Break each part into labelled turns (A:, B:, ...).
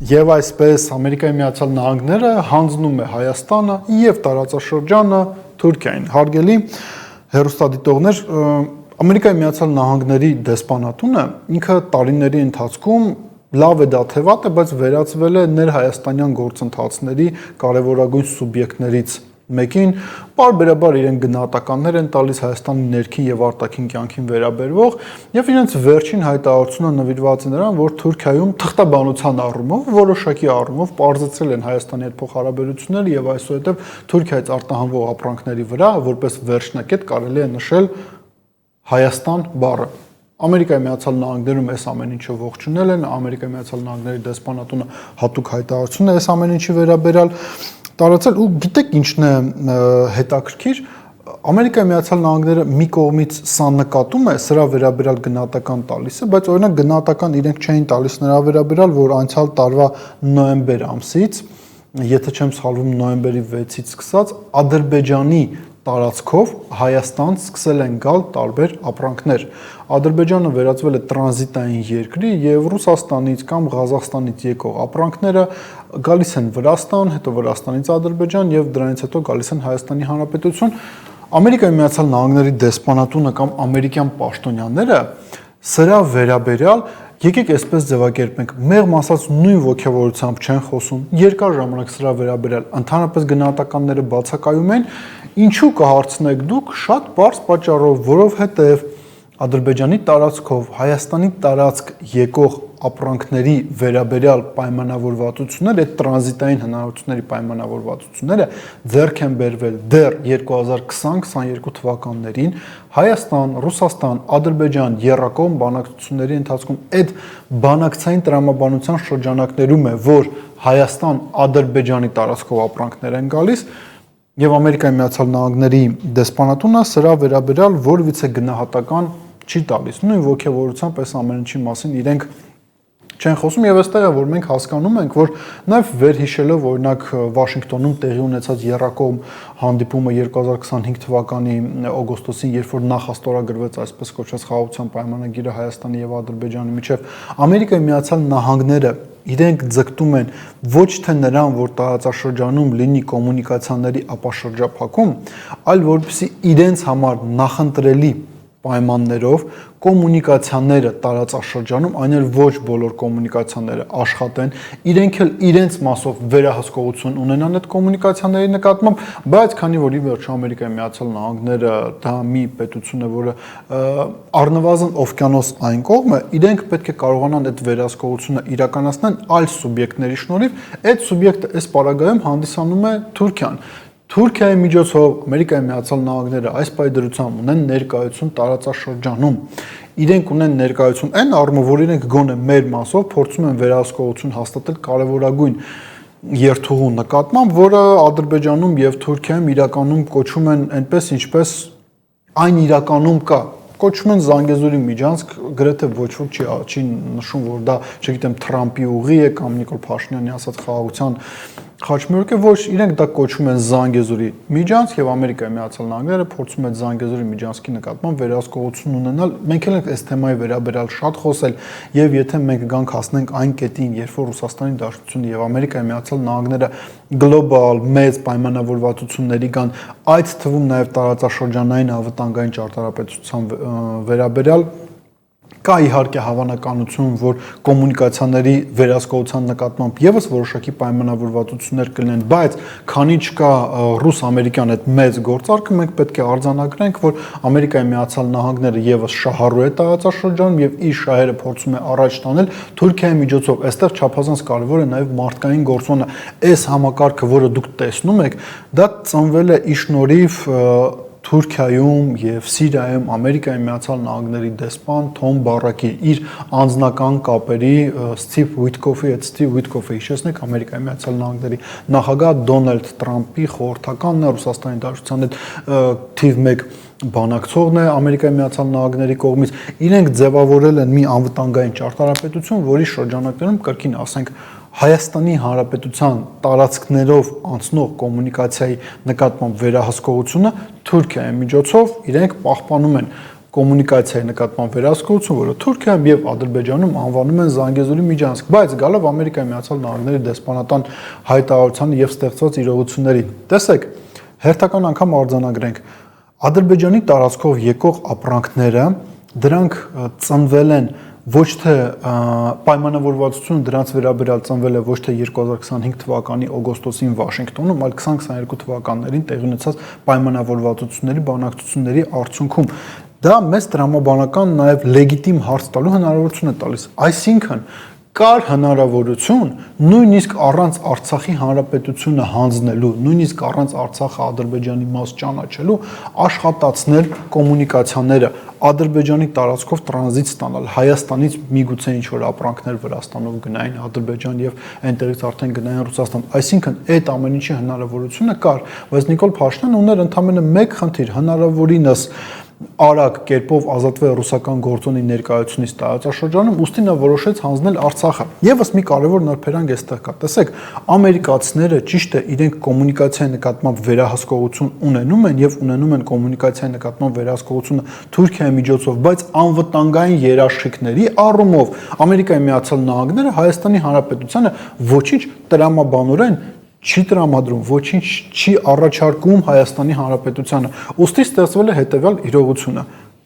A: Եվ այսպես Ամերիկայի Միացյալ Նահանգները հանձնում է Հայաստանը եւ տարածաշրջանը Թուրքիային։ Հարգելի հեռուստադիտողներ, Ամերիկայի Միացյալ Նահանգների դեսպանատունը ինքը տարիների ընթացքում լավ է դա թե վատ է, բայց վերածվել է ներհայաստանյան գործընթացների կարևորագույն սուբյեկտներից մեկին, պարբերաբար իրենք գնահատականներ են տալիս Հայաստանի ներքին եւ արտաքին կյանքին վերաբերող եւ իրենց վերջին հայտարարությունը նվիրված է նրան, որ Թուրքիայում թղթաբանության առումով, որոշակի առումով պարզեցրել են Հայաստանի հետ փոխհարաբերությունները եւ այսուհետեւ Թուրքիայից արտահանվող ապրանքների վրա որպես վերջնակետ կարելի է նշել Հայաստան բառը։ Ամերիկայի Միացյալ Նահանգներում այս ամեն ինչը ողջունել են, Ամերիկայի Միացյալ Նահանգների դեսպանատունը հատուկ հայտարարություն է այս ամեն ինչի վերաբերյալ տարածել ու գիտեք ինչն է հետաքրքիր Ամերիկայի Միացյալ Նահանգները մի կողմից սա նկատում է սրա վերաբերյալ գնահատական տալիս է, բայց օրինակ գնահատական իրենք չէին տալիս նրա վերաբերյալ, որ անցյալ տարվա նոյեմբեր ամսից, եթե չեմ սխալվում նոյեմբերի 6-ից սկսած Ադրբեջանի տարածքով Հայաստան սկսել են գալ տարբեր ապրանքներ։ Ադրբեջանը վերածվել է տրանզիտային երկրի եւ Ռուսաստանից կամ Ղազախստանից եկող ապրանքները գալիս են Վրաստան, հետո Վրաստանից Ադրբեջան եւ դրանից հետո գալիս են Հայաստանի Հանրապետություն։ Ամերիկայի Միացյալ Նահանգների դեսպանատունը կամ ամերիկյան պաշտոնյաները սրա վերաբերյալ եկեք այսպես ձևակերպենք, մեղմ ասած նույն ոգևորությամբ չեն խոսում, երկար ժամանակ սրա վերաբերյալ ընդհանրապես գնահատականները բացակայում են, ինչու կհարցնեք դուք շատ բարձ պատճառով, որովհետև Ադրբեջանի տարածքով Հայաստանի տարածք եկող ապրանքների վերաբերյալ պայմանավորվածությունները, այդ տրանզիտային հնարավորությունների պայմանավորվածությունները ձեռք են բերվել դեռ 2020-22 թվականներին Հայաստան, Ռուսաստան, Ադրբեջան եռակողմ բանակցությունների ընթացքում այդ բանակցային տրամաբանության շրջանակներում է, որ Հայաստան Ադրբեջանի տարածքով ապրանքներ են գալիս եւ Ամերիկայի Միացյալ Նահանգների դեսպանատունը սրա վերաբերյալ որևիցե գնահատական չի տալիս։ Նույն ոգևորությամբ այս ամեն ինչի մասին իրենք չեն խոսում եւ այստեղ է որ մենք հասկանում ենք որ նաեւ վերհիշելով օրինակ Վաշինգտոնում տեղի ունեցած եռակողմ հանդիպումը 2025 թվականի օգոստոսին երբ որ նախաստորագրվեց այսպես կոչված խաղաղության պայմանագիրը Հայաստանի եւ Ադրբեջանի միջեւ Ամերիկայի Միացյալ Նահանգները իրենք ձգտում են ոչ թե նրան որ տարածաշրջանում լինի կոմունիկացիաների ապաշրջափակում այլ որպեսզի իրենց համար նախընտրելի պայմաններով կոմունիկացիաները տարածաշրջանում, այն էլ ոչ բոլոր կոմունիկացիաները աշխատեն, իրենք էլ իրենց մասով վերահսկողություն ունենան այդ կոմունիկացիաների նկատմամբ, բայց քանի որ ի վերջո Ամերիկայի Միացյալ Նահանգները դա մի պետություն է, որը առնվազն օվկիանոս այն կողմը, իրենք պետք է կարողանան այդ վերահսկողությունը իրականացնել այլ սուբյեկտների շնորհիվ, այդ սուբյեկտը այս պարագայում հանդիսանում է Թուրքիան։ Թուրքիայի միջոցով Ամերիկայի Միացյալ Նահանգները այս պայդրությամբ ունեն ներկայություն տարածաշրջանում։ Իրենք ունեն ներկայություն այն առումով, որ իրենք գոնե մեր մասով փորձում են վերահսկողություն հաստատել կարևորագույն երթուղու նկատմամբ, որը Ադրբեջանում եւ Թուրքիայում իրականում կոչում են այնպես, ինչպես այն իրականում կա։ Կոչում են Զանգեզուրի միջանցք, գրեթե ոչ ոք չի նշում, որ դա, չգիտեմ, Թրամփի ուղի է կամ Նիկոլ Փաշինյանի ասած խաղաղության խաչմերուկ է, ոչ, իրենք դա կոչում են Զանգեզուրի միջանցք եւ Ամերիկայի Միացյալ Նահանգները փորձում են Զանգեզուրի միջանցքի նկատմամբ վերահսկողություն ունենալ։ Մենք էլ ենք այս թեմայի վերաբերյալ շատ խոսել եւ եթե մենք գանք հասնենք այն կետին, երբ որ Ռուսաստանի Դաշնությունը եւ Ամերիկայի Միացյալ Նահանգները գլոբալ մեծ պայմանավորվածությունների կան, այդ թվում նաեւ տարածաշրջանային անվտանգային ճարտարապետության վերաբերյալ կա իհարկե հավանականություն, որ կոմունիկացիաների վերահսկողության նկատմամբ եւս որոշակի պայմանավորվածություններ կլինեն, բայց քանի չկա ռուս-ամերիկյան այդ մեծ գործարքը, մենք պետք է արձանագրենք, որ Ամերիկայի Միացյալ Նահանգները եւս շահառու է տարածաշրջանում եւ իր շահերը փորձում է առաջ տանել Թուրքիայի միջոցով։ Այստեղ չափազանց կարեւոր է նաեւ մարդկային գործոնը։ Այս համակարգը, որը դուք տեսնում եք, դա ծնվել է ի շնորհիվ Թուրքիայում եւ Սիրիայում Ամերիկայի Միացյալ Նահանգների դեսպան Թոմ Բարակի իր անձնական կապերի Սթիվ Ուիթկոֆի հետ Սթիվ Ուիթկոֆը հիշեցնեք Ամերիկայի Միացյալ Նահանգների նախագահ Դոնալդ Թրամփի խորհրդականն է Ռուսաստանի Դաշնության հետ թիվ 1 բանակցողն է Ամերիկայի Միացյալ Նահանգների կողմից իրենք ձևավորել են մի անվտանգային ճարտարապետություն, որի շրջանակներում կրկին ասենք Հայաստանի Հանրապետության տարածքներով անցնող կոմունիկացիայի նկատմամբ վերահսկողությունը Թուրքիայի միջոցով իրենք պահպանում են կոմունիկացիայի նկատմամբ վերահսկողություն, որը Թուրքիայում եւ Ադրբեջանում անվանում են Զանգեզուրի միջանցք, բայց գալով Ամերիկայի Միացյալ Նահանգների դեսպանատան հայտարարությանը եւ ստեղծված իրողություններին։ Տեսեք, հերթական անգամ արձանագրենք Ադրբեջանի տարածքով եկող ապրանքները, դրանք ծնվել են ոչ թե պայմանավորվածությունը դրանց վերաբերյալ ծնվել է ոչ թե 2025 թվականի օգոստոսին Վաշինգտոնում, այլ 2022 թվականներին տեղի ունեցած պայմանավորվածությունների բանակցությունների արդյունքում։ Դա մեծ տրամաբանական նաև լեգիտիմ հարց տալու հնարավորություն է տալիս։ Այսինքն կար հնարավորություն նույնիսկ առանց Արցախի հանրապետությունը հանձնելու, նույնիսկ առանց Արցախը Ադրբեջանի մաս ճանաչելու, աշխատացնել կոմունիկացիաները, Ադրբեջանի տարածքով տրանզիտ ստանալ, Հայաստանից միգուցե ինչ-որ ապրանքներ Վրաստանով գնային Ադրբեջան եւ այնտեղից արդեն գնային Ռուսաստան։ Այսինքն այդ ամեն ինչի հնարավորությունը կար, բայց Նիկոլ Փաշինյանը ուներ ընդամենը մեկ խնդիր՝ հնարավորինս արագ կերպով ազատվել ռուսական գործոնի ներկայությունից տարածաշրջանում, ուստի նա որոշեց հանձնել Արցախը։ Եվս մի կարևոր նրբերանգ էստեղ կա։ Տեսեք, ամերիկացիները ճիշտ է իրենք կոմունիկացիայի նկատմամբ վերահսկողություն ունենում են եւ ունենում են կոմունիկացիայի նկատմամբ վերահսկողությունը Թուրքիայի միջոցով, բայց անվտանգային երաշխիքների առումով Ամերիկայի Միացյալ Նահանգները Հայաստանի Հանրապետությանը ոչինչ տրամաբանորեն չի տրամադրում, ոչինչ չի առաջարկում Հայաստանի Հանրապետությանը։ Ուստի ստեղծվել է հետևյալ իրողությունը։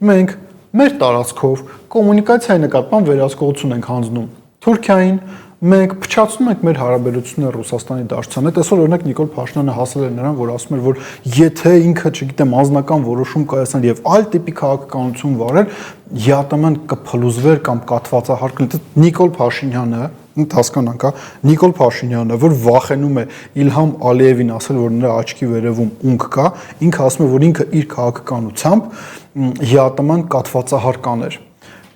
A: Մենք մեր տարածքով կոմունիկացիայի նկատմամբ վերահսկողություն ենք հանձնում Թուրքիային, մենք փչացնում ենք մեր հարաբերությունները Ռուսաստանի Դաշնության հետ։ Այսօր օրինակ Նիկոլ Փաշինյանը հասել էր նրան, որ ասում էր, որ եթե ինքը, չգիտեմ, անձնական որոշում կայացնել եւ այլ տիպի քաղաքականություն վարել, ԵԱՏՄ-ն կփլուզվեր կամ կաթվածահար կլինի։ Նիկոլ Փաշինյանը հասկանանք, Նիկոլ Փաշինյանը, որ վախենում է Իլհամ Ալիևին ասել, որ նրա աչքի վերևում ունք կա, ինքը ասում է, որ ինքը իր քաղաքականությամբ ԵԱՏՄ-ն կաթվածահար կաներ։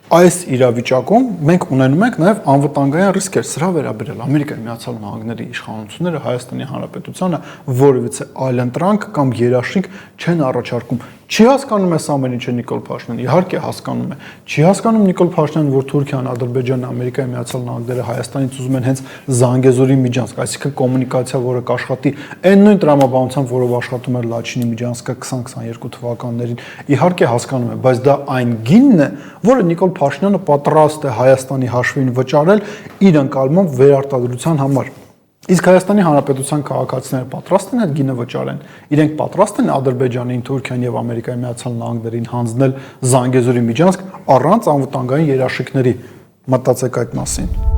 A: Այս իրավիճակում մենք ունենում ենք նաև անվտանգային ռիսկեր, սրա վերաբերյալ Ամերիկայի Միացյալ Նահանգների իշխանությունները Հայաստանի Հանրապետությանը որևիցե այլընտրանք կամ երաշխիք չեն առաջարկում։ Չի հասկանում այս ամեն ինչը Նիկոլ Փաշինյանը, իհարկե հասկանում է։ Չի հասկանում Նիկոլ Փաշինյանը, որ Թուրքիան, Ադրբեջանը, Ամերիկայի Միացյալ Նահանգները Հայաստանից ուզում են հենց Զանգեզուրի միջանցք, այսինքն կոմունիկացիա, որը կաշխատի այն նույն տրամաբանությամբ, որով աշխատում էր Լաչինի միջանցքը 2022 թվականներին, իհարկե հասկանում է, բայց դա այն գինն է, որը Նիկոլ Փաշինյանը պատրաստ է Հայաստանի հաշվին վճարել իր ընկալմամբ վերարտադրության համար։ Իսկ Հայաստանի Հանրապետության քաղաքացիները պատրաստ են այդ գինը վճարեն։ Իրենք պատրաստ են Ադրբեջանին, Թուրքիան եւ Ամերիկայի Միացյալ Նահանգներին հանձնել Զանգեզուրի միջանցք առանց անվտանգային երաշխիքների։ Մտածեք այդ մասին։